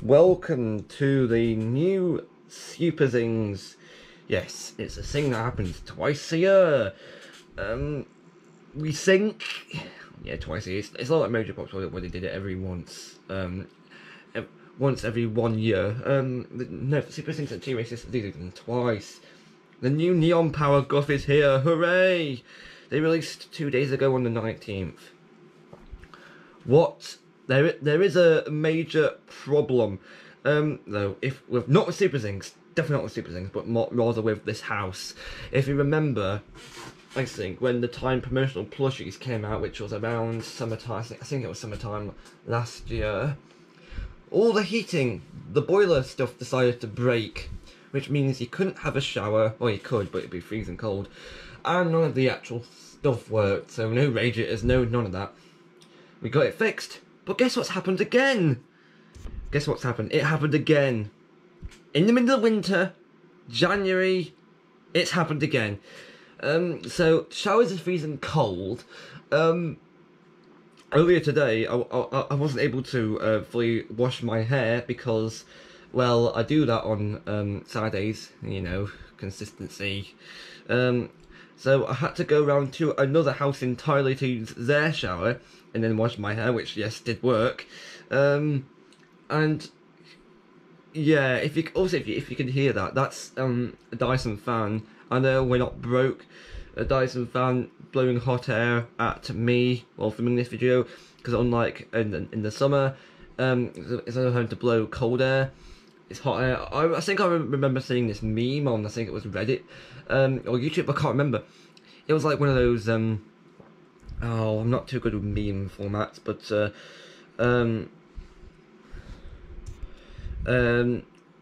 Welcome to the new Superthings. Yes, it's a thing that happens twice a year. We think, yeah, twice a year. It's not like Major Box where they did it every once every 1 year. No, Superthings at T-Races did it twice. The new Neon Power Guff is here, hooray! They released 2 days ago on the 19th. There is a major problem, though, not with Superthings, definitely not with Superthings, but rather with this house. If you remember, I think, when the Time promotional plushies came out, which was around summertime, I think it was summertime last year, all the heating, the boiler stuff decided to break, which means you couldn't have a shower, well you could, but it'd be freezing cold, and none of the actual stuff worked, so no radiators, none of that. We got it fixed, but guess what's happened again? Guess what's happened? It happened again. In the middle of winter, January, it's happened again. So, showers are freezing cold. Earlier today, I wasn't able to fully wash my hair because, well, I do that on Saturdays, you know, consistency. So I had to go round to another house entirely to use their shower and then wash my hair, which, yes, did work. And yeah, if you can hear that, that's a Dyson fan. I know we're not broke. A Dyson fan blowing hot air at me while filming this video, because unlike in the summer, it's only having to blow cold air. It's hot air. I think I remember seeing this meme on, I think it was Reddit or YouTube. I can't remember. It was like one of those. Oh, I'm not too good with meme formats, but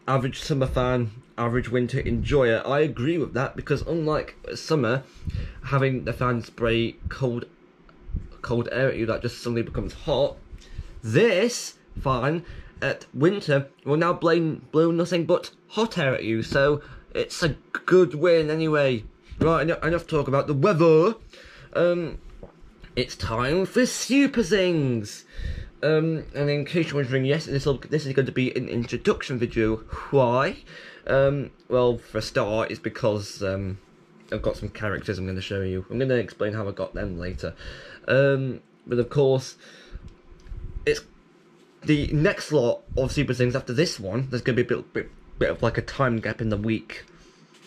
average summer fan, average winter enjoyer. I agree with that, because unlike summer, having the fan spray cold air at you that just suddenly becomes hot, this fan at winter will now blow nothing but hot air at you, so it's a good win anyway. Right, enough talk about the weather. It's time for Superthings. And in case you're wondering, yes, this is going to be an introduction video. Why? Well, for a start, it's because I've got some characters I'm going to show you. I'm going to explain how I got them later. But of course, it's the next lot of Superthings after this one. There's going to be a bit of like a time gap in the week.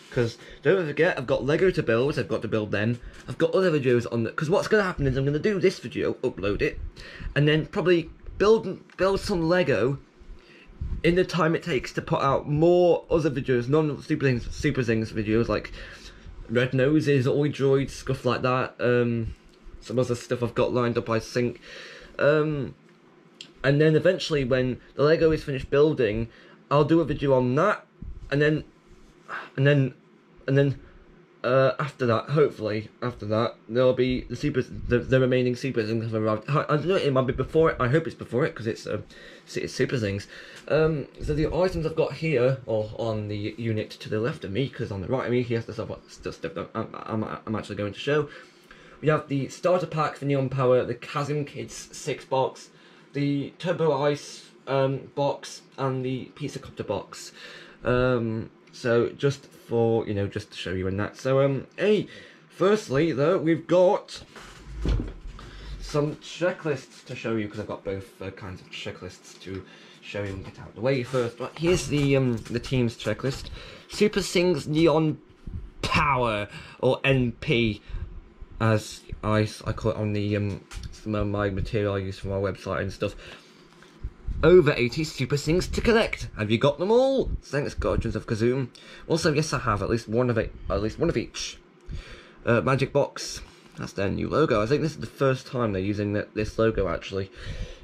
Because don't forget, I've got Lego to build, I've got to build them. I've got other videos on that. Because what's going to happen is I'm going to do this video, upload it, and then probably build some Lego in the time it takes to put out more other videos, non-Superthings videos, like Red Noses, Oi Droids, stuff like that. Some other stuff I've got lined up, I think. And then eventually, when the Lego is finished building, I'll do a video on that, and then after that, hopefully, there'll be the remaining Superthings have arrived. I don't know, it might be before it. I hope it's before it, because it's Superthings. So the items I've got here, or on the unit to the left of me, because on the right of me, here's the stuff that I'm actually going to show. We have the starter pack for Neon Power, the Chasm Kids 6 box, the Turbo Ice box, and the Pizza Copter box. So just for, you know, just to show you in that. So hey, firstly though, we've got some checklists to show you, because I've got both kinds of checklists to show you and get out of the way first. But here's the team's checklist. Superthings Neon Power, or NP, as I call it on the some of my material I use for my website and stuff. Over 80 Superthings to collect. Have you got them all? Thanks, Guardians of Kazoom. Also, yes, I have at least one of each. Magic Box. That's their new logo. I think this is the first time they're using this logo, actually.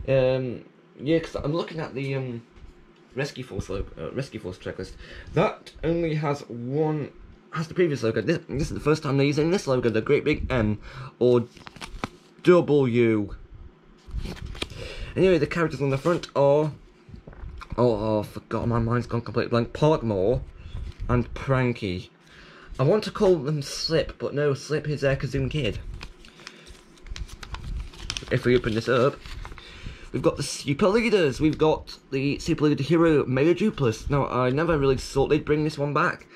Yeah, because I'm looking at the Rescue Force checklist. That only has the previous logo. This is the first time they're using this logo, the great big M or W. Anyway, the characters on the front are... Oh, I forgot, my mind's gone completely blank. Parkmore and Pranky. I want to call them Slip, but no, Slip is their Kazoom Kid. If we open this up, We've got the Super Leaders. We've got the Super Leader hero, Megaduplus. Now, I never really thought they'd bring this one back.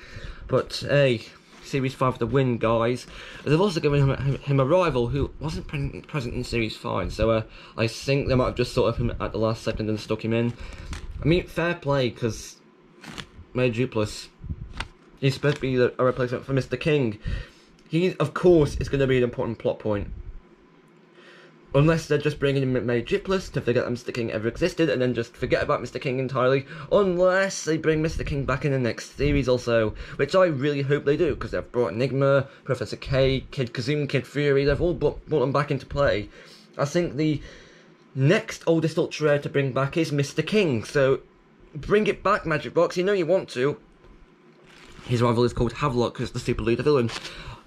But, hey, Series 5 for the win, guys. They've also given him a rival who wasn't present in Series 5. So, I think they might have just thought of him at the last second and stuck him in. I mean, fair play, because Megaduplus, he's supposed to be a replacement for Mr. King. He, of course, is going to be an important plot point. Unless they're just bringing in Megaduplus to forget that Mr. King ever existed and then just forget about Mr. King entirely. Unless they bring Mr. King back in the next series also, which I really hope they do, because they've brought Enigma, Professor K, Kid Kazum, Kid Fury, they've all brought them back into play. I think the next oldest Ultra Rare to bring back is Mr. King, so bring it back, Magic Box, you know you want to. His rival is called Havelock, who's the Super Leader villain.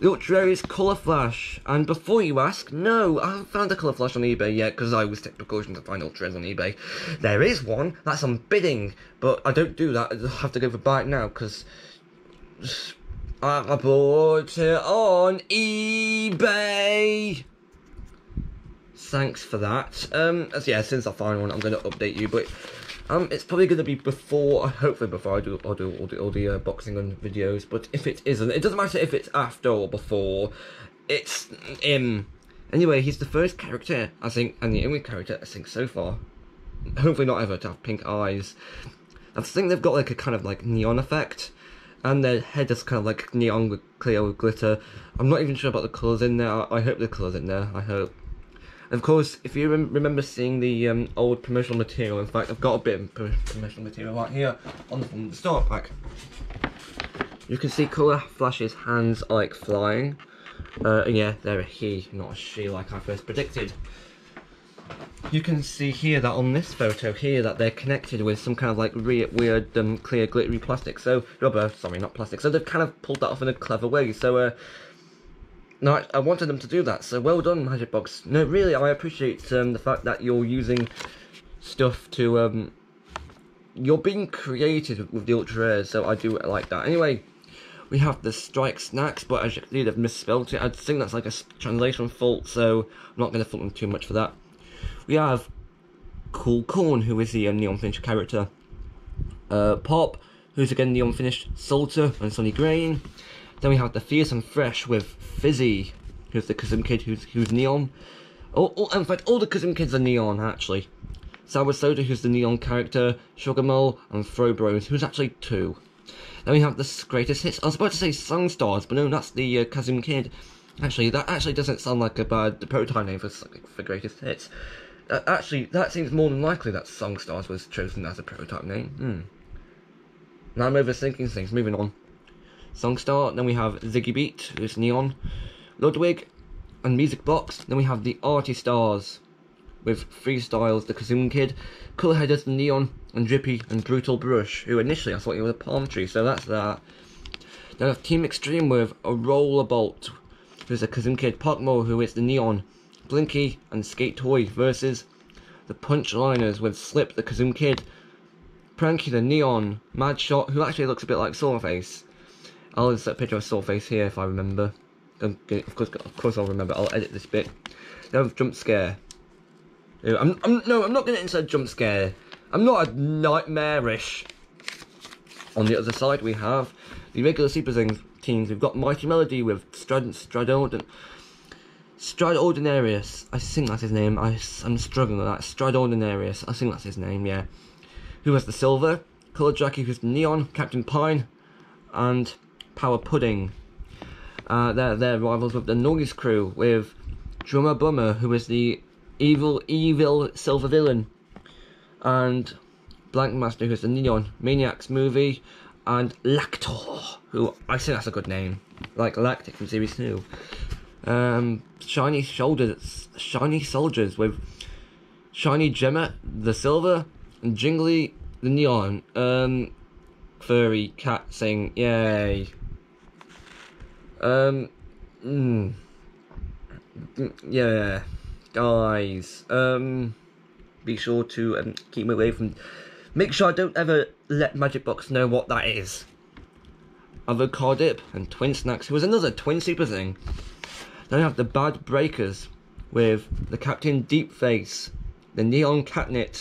The Ultra Rare is Colour Flash, and before you ask, no, I haven't found a Colour Flash on eBay yet, because I always take precautions to find Ultra Rares on eBay. There is one, that's on bidding, but I don't do that, I have to go for buy it now, because I bought it on eBay. Thanks for that. Yeah, since I find one, I'm going to update you, but it's probably going to be before, hopefully before I do all the boxing and videos, but if it isn't, it doesn't matter if it's after or before, it's him. Anyway, he's the first character, I think, and the only character, I think, so far, hopefully not ever, to have pink eyes. I think they've got like a kind of like neon effect, and their head is kind of like neon with clear glitter. I'm not even sure about the colours in there. I hope the colours in there, I hope. Of course, if you remember seeing the old promotional material, in fact, I've got a bit of promotional material right here on the start pack. You can see Colour Flash's hands are like flying. Yeah, they're a he, not a she, like I first predicted. You can see here that on this photo here that they're connected with some kind of like weird clear glittery plastic. So rubber, sorry, not plastic. So they've kind of pulled that off in a clever way. So no, I wanted them to do that, so well done, Magic Box. No, really, I appreciate the fact that you're using stuff to, you're being creative with the Ultra Rares, so I do like that. Anyway, we have the Strike Snacks, but as you can see, they've misspelled it. I think that's like a translation fault, so I'm not going to fault them too much for that. We have Cool Corn, who is the neon finished character. Pop, who's again neon finished Salter and Sunny Grain. Then we have the Fierce and Fresh with Fizzy, who's the Kazum Kid, who's neon. In fact, all the Kazum Kids are neon, actually. Sour Soda, who's the neon character, Sugar Mole, and Throw Bros, who's actually 2. Then we have the Greatest Hits. I was about to say Song Stars, but no, that's the Kazum Kid. Actually, that actually doesn't sound like a bad prototype name for Greatest Hits. Actually, that seems more than likely that Song Stars was chosen as a prototype name. Now I'm overthinking things, moving on. Songstar, then we have Ziggy Beat, who's neon, Ludwig, and Music Box. Then we have the Arty Stars, with Freestyles, the Kazum Kid, Colour Headers, the Neon, and Drippy, and Brutal Brush, who initially I thought he was a palm tree, so that's that. Then we have Team Extreme with a Rollerbolt, who's the Kazum Kid, Parkmore, who is the Neon, Blinky, and Skate Toy, versus the Punchliners with Slip, the Kazum Kid, Pranky, the Neon, Mad Shot, who actually looks a bit like Solarface. I'll insert a picture of Soulface here if I remember. Of course I'll remember. I'll edit this bit. Then have Jump Scare. I'm not going to insert Jump Scare. I'm not a nightmarish. On the other side we have the regular Superthings teams. We've got Mighty Melody with Stradordinarius. I think that's his name. I'm struggling with that. Stradordinarius. I think that's his name. Yeah. Who has the silver? Colour Jackie, who's the neon. Captain Pine, and Power Pudding. They're rivals with the Noise Crew, with Drummer Bummer, who is the evil silver villain, and Blank Master, who's the neon. Maniacs Movie, and Lactor, who I think that's a good name, like Lactic from Series 2. Shiny Soldiers with Shiny Gemma, the silver, and Jingly, the neon. Furry cat saying yay. Yeah, guys, be sure to keep me away from, make sure I don't ever let Magic Box know what that is. Avocado Dip and Twin Snacks, who was another twin super thing. Then I have the Bad Breakers with the Captain Deep Face, the Neon Catnip.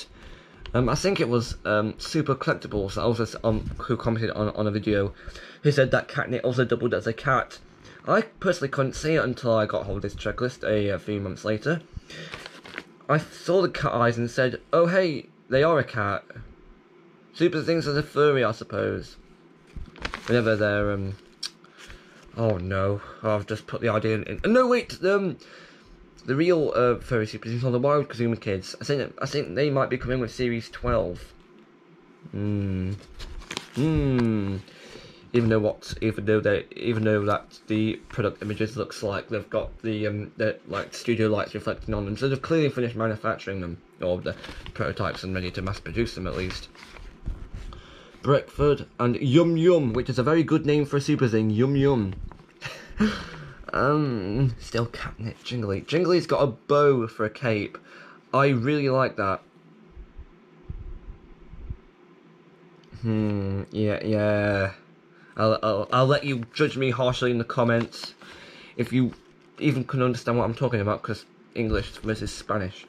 I think it was Super Collectibles that also who commented on a video, who said that Catnip also doubled as a cat. I personally couldn't see it until I got hold of this checklist a few months later. I saw the cat eyes and said, oh hey, they are a cat. Superthings as a furry, I suppose. Whenever they're, oh no, I've just put the idea in. No wait, the real furry Superthings are the Wild Kazuma Kids. I think they might be coming with Series 12. Even though that the product images looks like they've got the like studio lights reflecting on them, so they've clearly finished manufacturing them, or the prototypes, and ready to mass produce them at least. Breakfast and Yum Yum, which is a very good name for a super thing. Yum Yum. Still Catnip. Jingly. Jingly's got a bow for a cape. I really like that. Yeah. I'll let you judge me harshly in the comments if you even can understand what I'm talking about, because English versus Spanish.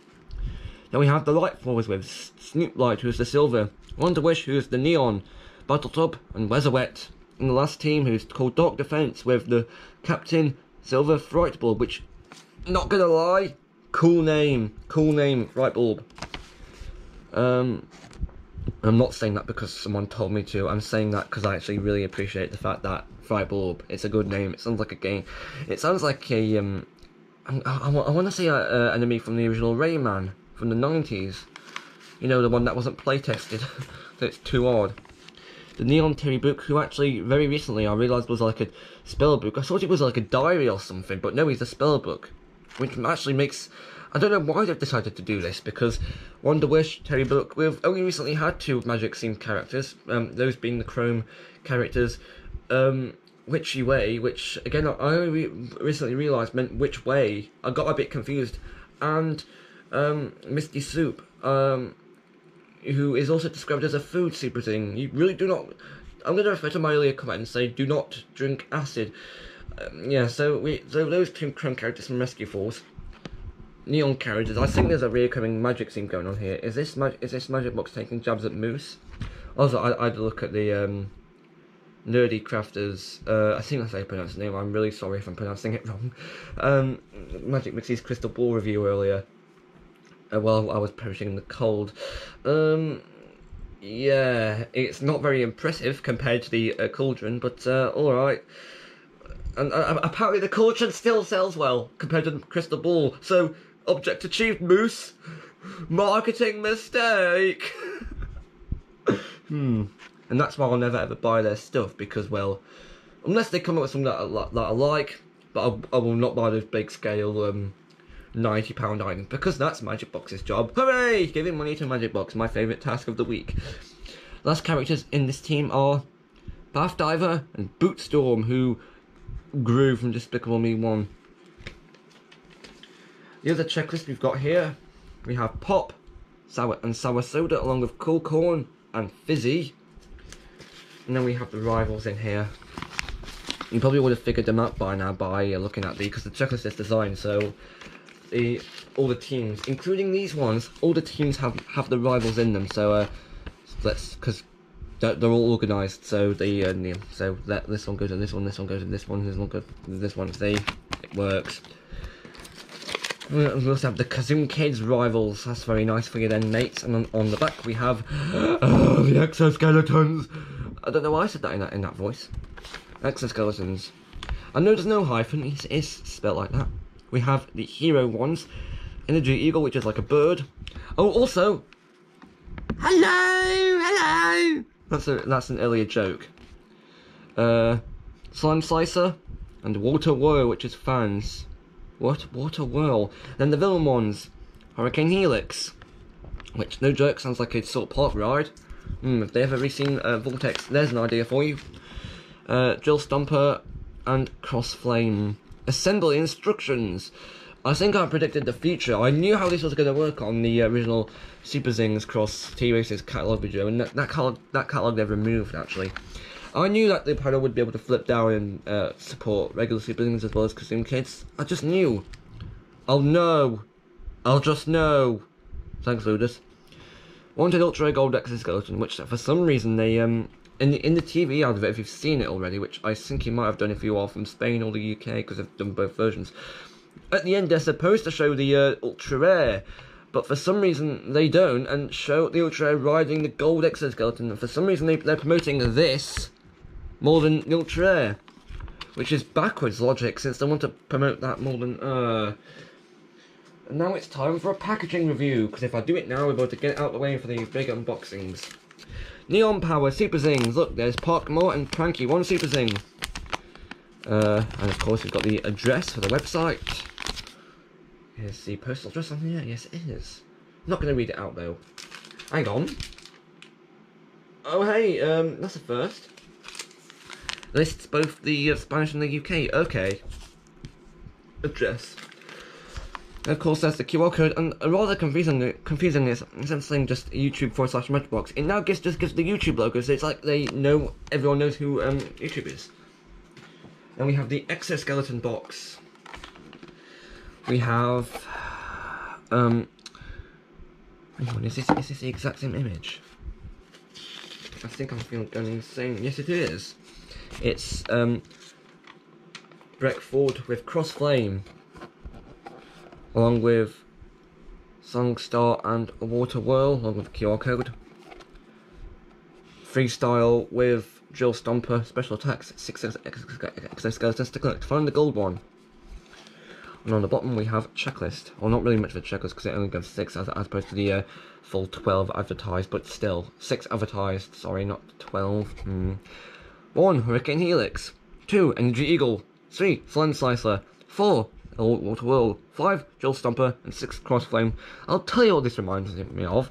Then we have the light forwards with Snoop Light, who's the silver, Wonder Wish, who's the neon, Battletub and Weatherwet. And the last team, who's called Dark Defense, with the Captain Silver Frightbulb, which, not gonna lie, cool name, Frightbulb. I'm not saying that because someone told me to. I'm saying that because I actually really appreciate the fact that Frightbulb, it's a good name. It sounds like a game. It sounds like a I want to say an enemy from the original Rayman from the 90s. You know, the one that wasn't playtested. So it's too odd. The Neon Terry book, who actually very recently I realised was like a spell book. I thought it was like a diary or something, but no, he's a spell book, which actually makes. I don't know why they've decided to do this, because Wonder Wish, Terry Book, we've only recently had 2 magic-themed characters, those being the Chrome characters, Witchy Way, which, again, I only recently realised meant Which Way. I got a bit confused, and Misty Soup, who is also described as a food super thing. You really do not. I'm going to refer to my earlier comment and say, do not drink acid. Yeah, so those 2 Chrome characters from Rescue Force. Neon characters. I think there's a reoccurring magic theme going on here. Is this magic box taking jabs at Moose? Also, I had a look at the Nerdy Crafters. I think that's how you pronounce his name. I'm really sorry if I'm pronouncing it wrong. Magic Mixie's Crystal Ball review earlier. While I was perishing in the cold. Yeah, it's not very impressive compared to the Cauldron, but alright. And apparently the Cauldron still sells well compared to the Crystal Ball, so object achieved, Moose. Marketing mistake. And that's why I'll never ever buy their stuff, because, well, unless they come up with something that I like, but I will not buy those big scale £90 items, because that's Magic Box's job. Hooray! Giving money to Magic Box, my favourite task of the week. Last characters in this team are Bath Diver and Bootstorm, who grew from Despicable Me 1. The other checklist we've got here, we have Pop, Sour Soda, along with Cool Corn and Fizzy. And then we have the rivals in here. You probably would have figured them out by now by looking at because the checklist is designed so all the teams, including these ones, all the teams have the rivals in them. So because they're all organised. So this one goes to this one, this one goes to this one, this one goes to this one. See, it works. We also have the Kazoo Kids rivals. That's very nice for you then, mates. And on the back we have the exoskeletons. I don't know why I said that in that voice. Exoskeletons. I know there's no hyphen. It's spelled like that. We have the hero ones. Energy Eagle, which is like a bird. Oh, also, hello. That's an earlier joke. Slime Slicer and Water Whirl, which is fans. What? Water Whirl. Then the villain ones, Hurricane Helix, which, no joke, sounds like a sort of park ride. If they ever seen Vortex, there's an idea for you. Drill Stomper and Cross Flame. Assembly instructions. I think I predicted the future. I knew how this was going to work on the original Super Zings Cross T-Races catalogue video, and that catalogue they've removed, actually. I knew that the panel would be able to flip down and support regular Super Zings as well as Kazoo Kids. I just knew. I'll just know. Thanks, Ludus. Wanted Ultra Rare Gold Exoskeleton, which for some reason they in the TV advert, if you've seen it already, which I think you might have done if you are from Spain or the UK, because they've done both versions. At the end, they're supposed to show the Ultra Rare, but for some reason they don't, and show the Ultra Rare riding the Gold Exoskeleton. And for some reason they're promoting this more than the Ultra Rare, which is backwards logic, since they want to promote that more than And now it's time for a packaging review, because if I do it now, we're about to get it out of the way for the big unboxings. Neon Power Super Zings. Look, there's Parkmore and Pranky, one Super Zing. And of course, we've got the address for the website. Here's the postal address on here. Yes, it is. I'm not going to read it out, though. Hang on. Oh, hey, that's a first. Lists both the Spanish and the UK. Okay. Address. Of course, there's the QR code, and rather confusing is instead of saying just YouTube/Metrobox, it now just gives the YouTube logo, so it's like everyone knows who YouTube is. And we have the exoskeleton box. We have hang on, is this the exact same image? I think I'm going insane. Yes, it is. It's Breck Ford with Cross Flame, along with Songstar and Water Whirl, along with the QR code. Freestyle with Drill Stomper, special attacks, 6 exoskeletons to collect. Find the gold one. And on the bottom we have checklist. Well, not really much of a checklist because it only gives 6 as opposed to the full 12 advertised, but still 6 advertised. Sorry, not 12. 1 Hurricane Helix, 2 Energy Eagle, 3 Slime Slicer, 4 Water Whirl, 5 Drill Stomper, and 6 Cross Flame. I'll tell you what this reminds me of.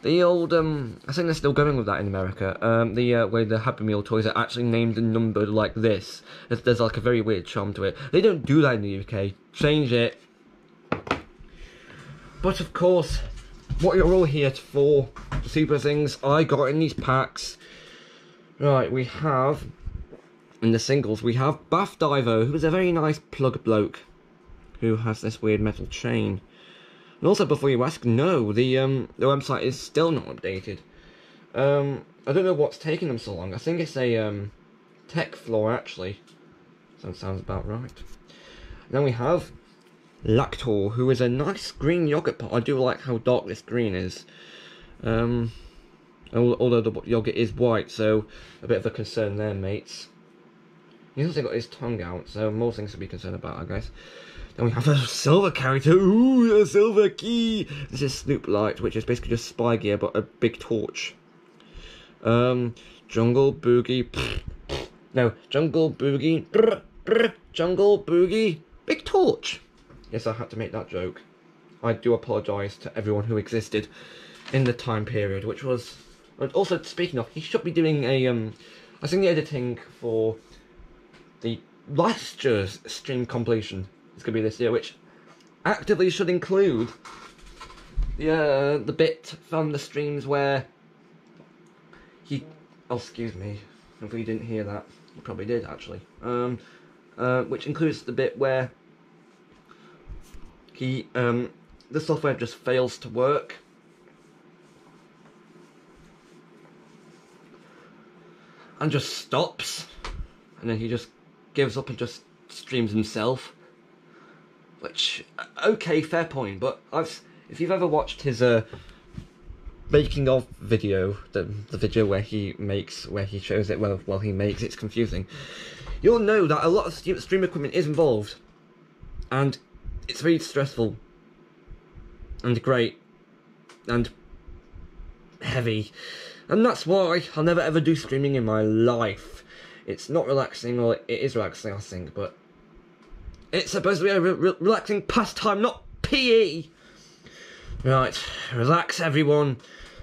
The old, I think they're still going with that in America, where the Happy Meal toys are actually named and numbered like this. There's like a very weird charm to it. They don't do that in the UK. Change it. But of course, what you're all here for, the super things I got in these packs. Right, we have, in the singles, we have Bath Divo, who is a very nice plug bloke, who has this weird metal chain. And also, before you ask, no, the website is still not updated. I don't know what's taking them so long. I think it's a tech flaw, actually. That sounds about right. And then we have Lactor, who is a nice green yogurt pot. I do like how dark this green is. Although the yogurt is white, so a bit of a concern there, mates. He's also got his tongue out, so more things to be concerned about, I guess. Then we have a silver character. Ooh, a silver key. This is Snoop Light, which is basically just spy gear, but a big torch. Jungle Boogie. No, Jungle Boogie. Jungle Boogie. Big torch. Yes, I had to make that joke. I do apologise to everyone who existed in the time period, which was... Also, speaking of, he should be doing a... I think the editing for the last year's stream completion. It's going to be this year, which actively should include the bit from the streams where he... Oh, excuse me, if you didn't hear that. You probably did, actually. Which includes the bit where he... the software just fails to work. And just stops. And then he just gives up and just streams himself. Which, okay, fair point, but if you've ever watched his making of video, the video where he shows it while he makes, it's confusing. You'll know that a lot of stream equipment is involved, and it's very stressful, and great, and heavy, and that's why I'll never ever do streaming in my life. It's not relaxing, or it is relaxing, I think, but it's supposed to be a relaxing pastime, not PE. Right, relax everyone.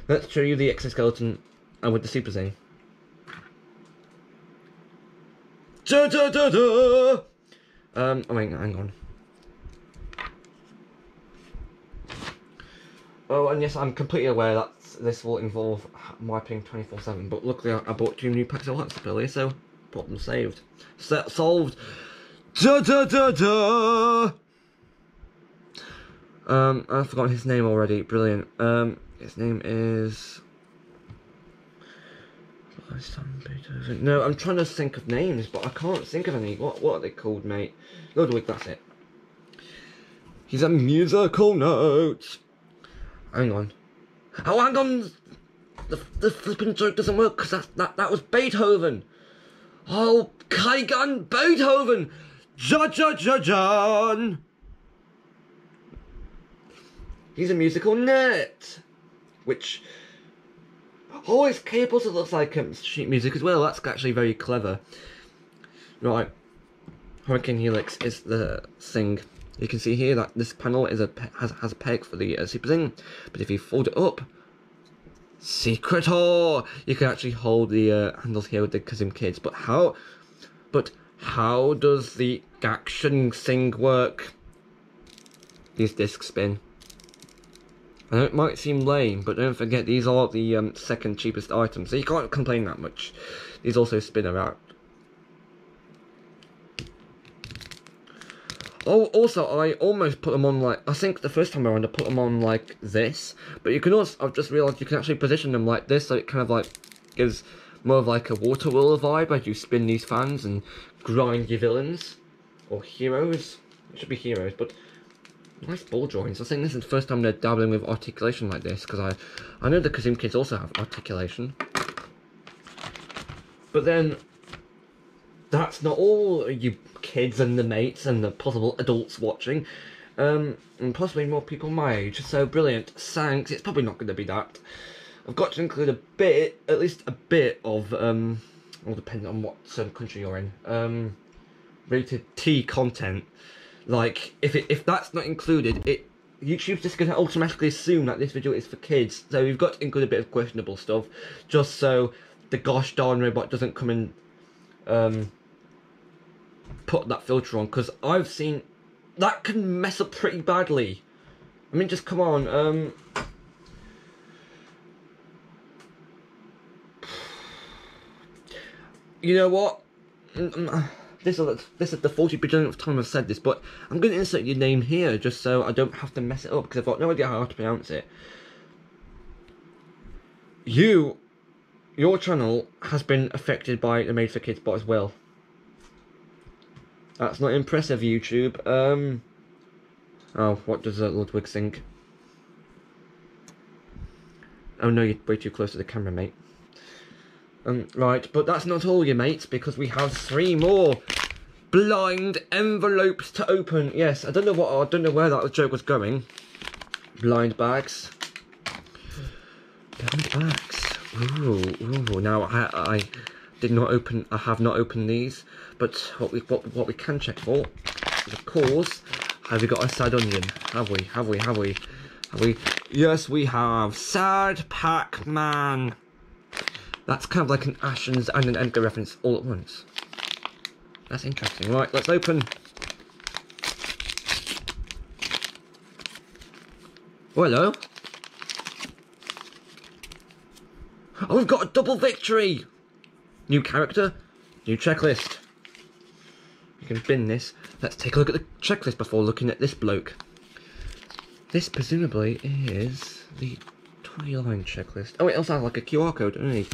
Let's show you the exoskeleton with the super thing. Da da da da. Oh wait, hang on. Oh, and yes, I'm completely aware that this will involve wiping 24/7. But luckily, I bought 2 new packs of WhatsApp earlier, so problem saved. Solved. Da da da da. I've forgotten his name already. Brilliant. His name is... No, I'm trying to think of names, but I can't think of any. What are they called, mate? Ludwig, that's it. He's a musical note. Hang on. Oh, hang on. The flipping joke doesn't work because that was Beethoven. Oh, Kaigan Beethoven. John. He's a musical nut, which. Oh, his cape also looks like sheet music as well. That's actually very clever. Right, Hurricane Helix is the thing. You can see here that this panel is has a peg for the super thing, but if you fold it up, secret hole, you can actually hold the handles here with the Kazim Kids. But how does the action thing work? These discs spin. I know it might seem lame, but don't forget these are the second cheapest items, so you can't complain that much. These also spin around. Oh, also, I almost put them on like, I think the first time around I put them on like this, but you can also, I've just realised you can actually position them like this, so it kind of like gives more of like a water wheel vibe as you spin these fans and grind your villains, or heroes. It should be heroes, but nice ball joints. I think this is the first time they're dabbling with articulation like this, because I know the Kazim Kids also have articulation. But then, that's not all, you kids and the mates and the possible adults watching, and possibly more people my age. So brilliant, thanks. It's probably not going to be that. I've got to include a bit, at least a bit of, well, depending on what country you're in, rated T content. Like, if that's not included, YouTube's just going to automatically assume that this video is for kids. So we've got to include a bit of questionable stuff, just so the gosh darn robot doesn't come and put that filter on, because I've seen that can mess up pretty badly. I mean, just come on. You know what? This is the 40 billionth time I've said this, but I'm going to insert your name here just so I don't have to mess it up, because I've got no idea how to pronounce it. Your channel has been affected by the Made for Kids bot as well. That's not impressive, YouTube. Oh, what does Ludwig think? Oh no, you're way too close to the camera, mate. Right, but that's not all, you mates, because we have 3 more blind envelopes to open. Yes, I don't know where that joke was going. Blind bags. Blind bags. Ooh. Now I have not opened these, but what we can check for is, of course, have we got a sad onion? Have we? Yes, we have. Sad Pac-Man. That's kind of like an Ashens and an Edgar reference all at once. That's interesting. Right, let's open. Oh, hello. Oh, we've got a double victory! New character, new checklist. You can bin this. Let's take a look at the checklist before looking at this bloke. This presumably is the toy line checklist. Oh, it also has like a QR code underneath.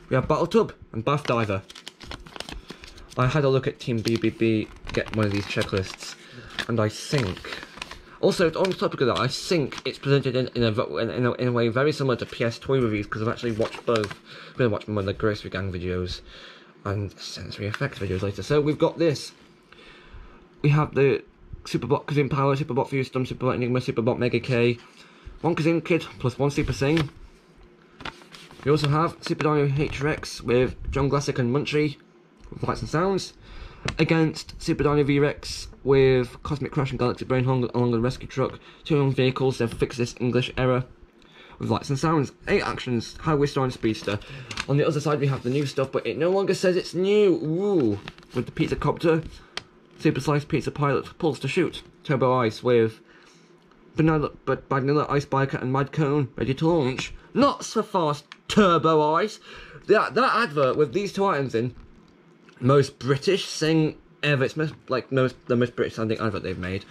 We have Battle Tub and Bath Diver. I had a look at Team BBB get one of these checklists, and I think... Also, on the topic of that, I think it's presented in a way very similar to PS Toy reviews, because I've actually watched both. I'm going to watch one of the Grocery Gang videos and sensory effects videos later. So we've got this. We have the Superbot Kazim Power, Superbot Fustum, Superbot Enigma, Superbot Mega K, 1 Kazim Kid plus 1 Super Sing. We also have Super Dino H-Rex with John Glassick and Munchie with lights and sounds, against Super Dino V-Rex with Cosmic Crash and Galaxy Brain along with the rescue truck, 2 own vehicles, then fix this English error with lights and sounds, 8 actions, Highway Star and Speedster. On the other side we have the new stuff, but it no longer says it's new. Ooh, with the Pizza Copter, Super Slice Pizza Pilot, Pulse to Shoot, Turbo Ice with Vanilla Ice Biker and Mad Cone ready to launch. Not so fast, Turbo Ice. That advert with these 2 items in, most British thing ever. It's the most British sounding advert they've made.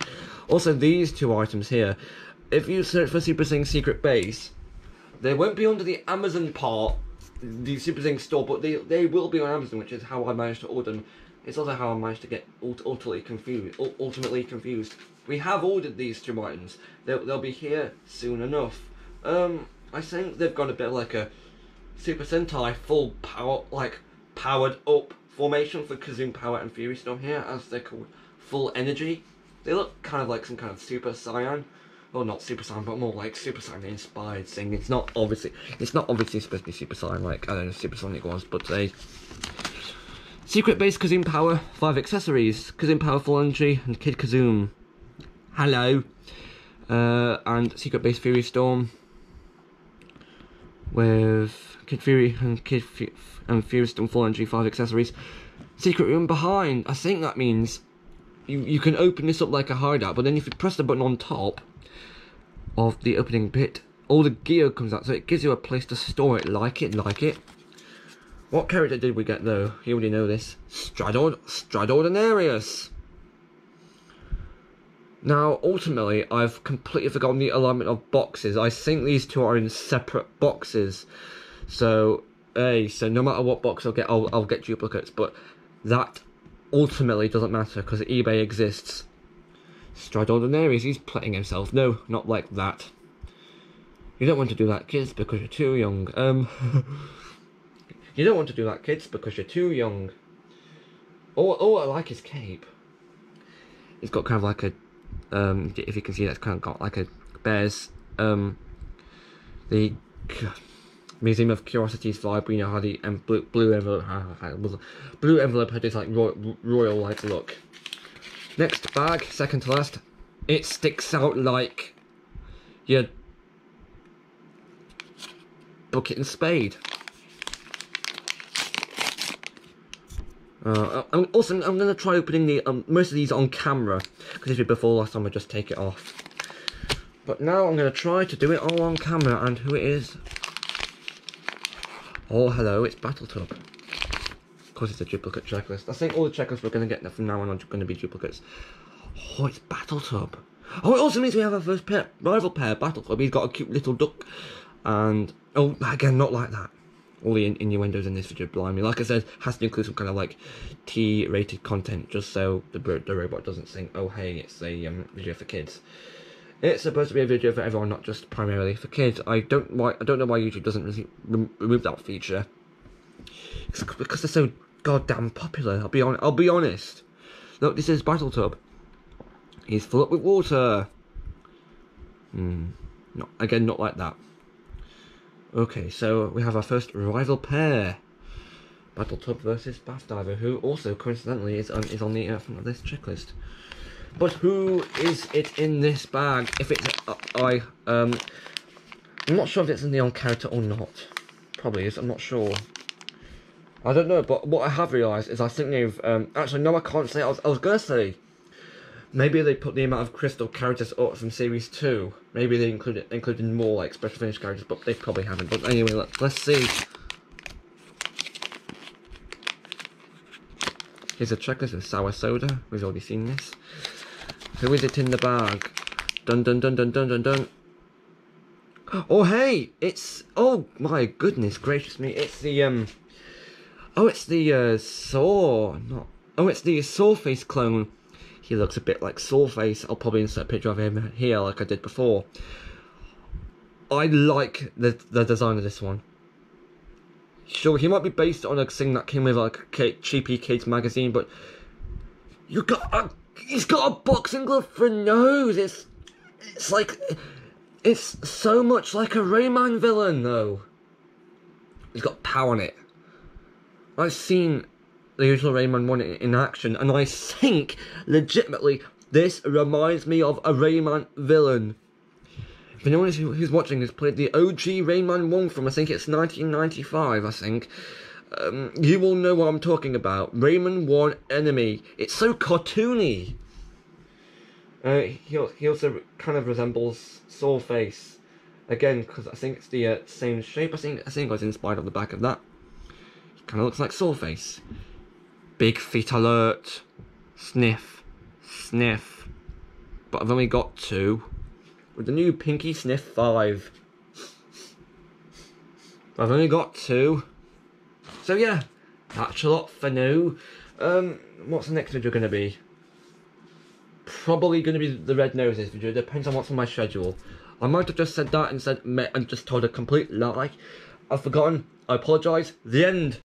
Also, these two items here, if you search for Super Things Secret Base, they won't be under the Amazon part, the Super Things store, but they will be on Amazon, which is how I managed to order them. It's also how I managed to get ultimately confused. We have ordered these two items. They'll be here soon enough. I think they've got a bit like a Super Sentai full power, like powered up formation for Kazum Power and Fury Storm here, as they're called full energy. They look kind of like some kind of Super Saiyan. Well, not Super Saiyan, but more like Super Saiyan inspired thing. It's not obviously supposed to be Super Saiyan like, I don't know, Super Sonic was, but a Secret Base Kazum Power, 5 accessories, Kazum Power Full Energy, and Kid Kazum. Hello. And Secret Base Fury Storm with Kid Fury and Fury Storm Full Energy, 5 accessories. Secret room behind. I think that means you can open this up like a hideout, but then if you press the button on top of the opening bit, all the gear comes out, so it gives you a place to store it. Like it. What character did we get though? You already know this. Stradordinarius. Now, ultimately, I've completely forgotten the alignment of boxes. I think these two are in separate boxes. So no matter what box I'll get duplicates, but that ultimately doesn't matter because eBay exists. Stradordinarius, he's playing himself. No, not like that. You don't want to do that, kids, because you're too young. You don't want to do that, kids, because you're too young. Oh, I like his cape. He's got kind of like a, if you can see, that's kind of got like a bear's, the Museum of Curiosities vibe. You know how the blue envelope had this like royal like look. Next bag, second to last. It sticks out like your bucket and spade. I'm going to try opening the most of these on camera, because if it before last time I just take it off. But now I'm going to try to do it all on camera, and who it is? Oh, hello, it's Battletub. Of course, it's a duplicate checklist. I think all the checklists we're going to get from now on are going to be duplicates. Oh, it's Battletub. Oh, it also means we have our first rival pair, Battletub. He's got a cute little duck, and oh, again, not like that. All the innuendos in this video blind me. Like I said, has to include some kind of like T-rated content, just so the robot doesn't think, oh hey, it's a video for kids. It's supposed to be a video for everyone, not just primarily for kids. I don't know why YouTube doesn't really remove that feature. It's because they're so goddamn popular. I'll be honest. Look, this is Battletub. He's full up with water. Not like that. Okay, so we have our first rival pair, Battletub versus Bath Diver, who also coincidentally is on the front of this checklist. But who is it in this bag? If it's I'm not sure if it's in the on character or not. Probably is. I'm not sure. I don't know. But what I have realised is I think they've actually no, I can't say. I was gonna say maybe they put the amount of crystal characters up from series 2. Maybe they included more like special finish characters, but they probably haven't. But anyway, let's see. Here's a checklist of sour soda. We've already seen this. Who is it in the bag? Dun dun dun dun dun dun dun. Oh hey, it's, oh my goodness gracious me, it's the it's the it's the Soulface clone. He looks a bit like Soulface. I'll probably insert a picture of him here like I did before. I like the design of this one. Sure, he might be based on a thing that came with like a cheapy kids magazine, but he's got a boxing glove for a nose. It's like, it's so much like a Rayman villain though. He's got power on it. I've seen the original Rayman 1 in action, and I think, legitimately, this reminds me of a Rayman villain. If anyone who's watching has played the OG Rayman 1 from, I think it's 1995, I think, you will know what I'm talking about. Rayman 1 Enemy. It's so cartoony. He also kind of resembles Soulface. Again, because I think it's the same shape. I think I was inspired on the back of that. He kind of looks like Soulface. Big feet alert. Sniff. Sniff. but I've only got 2. With the new Pinky Sniff 5. I've only got 2. So yeah, that's a lot for now. What's the next video going to be? Probably going to be the Red Noses video. Depends on what's on my schedule. I might have just said that and just told a complete lie. I've forgotten. I apologise. The end.